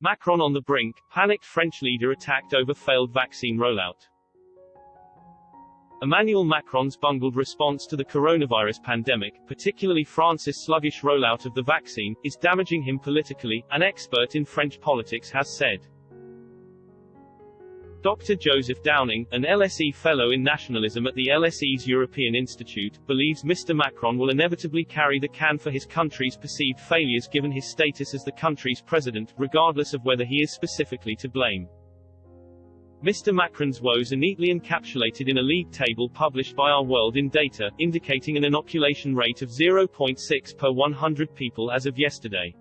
Macron on the brink, panicked French leader attacked over failed vaccine rollout. Emmanuel Macron's bungled response to the coronavirus pandemic, particularly France's sluggish rollout of the vaccine, is damaging him politically, an expert in French politics has said. Dr. Joseph Downing, an LSE Fellow in Nationalism at the LSE's European Institute, believes Mr. Macron will inevitably carry the can for his country's perceived failures given his status as the country's president, regardless of whether he is specifically to blame. Mr. Macron's woes are neatly encapsulated in a league table published by Our World in Data, indicating an inoculation rate of 0.6 per 100 people as of yesterday.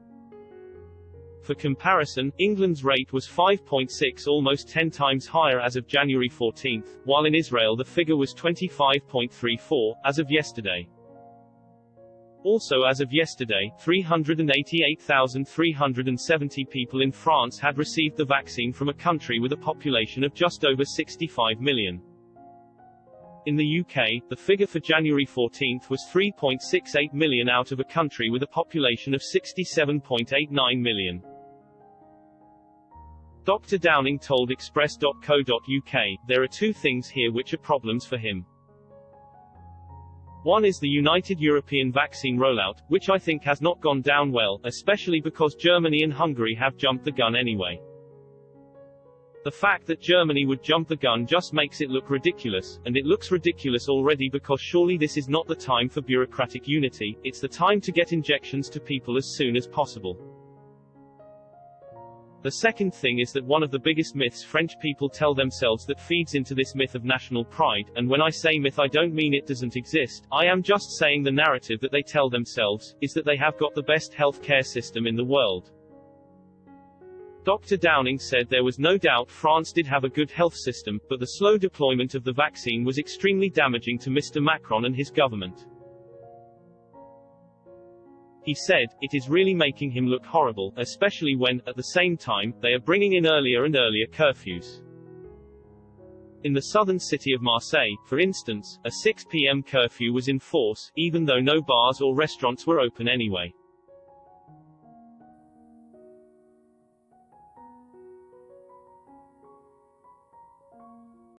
For comparison, England's rate was 5.6, almost 10 times higher as of January 14, while in Israel the figure was 25.34, as of yesterday. Also as of yesterday, 388,370 people in France had received the vaccine from a country with a population of just over 65 million. In the UK, the figure for January 14 was 3.68 million out of a country with a population of 67.89 million. Dr. Downing told Express.co.uk, "There are two things here which are problems for him. One is the United European vaccine rollout, which I think has not gone down well, especially because Germany and Hungary have jumped the gun anyway. The fact that Germany would jump the gun just makes it look ridiculous, and it looks ridiculous already because surely this is not the time for bureaucratic unity, it's the time to get injections to people as soon as possible." The second thing is that one of the biggest myths French people tell themselves that feeds into this myth of national pride, and when I say myth I don't mean it doesn't exist, I am just saying the narrative that they tell themselves, is that they have got the best health care system in the world. Dr. Downing said there was no doubt France did have a good health system, but the slow deployment of the vaccine was extremely damaging to Mr. Macron and his government. He said, "It is really making him look horrible, especially when, at the same time, they are bringing in earlier and earlier curfews. In the southern city of Marseille, for instance, a 6 p.m. curfew was in force, even though no bars or restaurants were open anyway.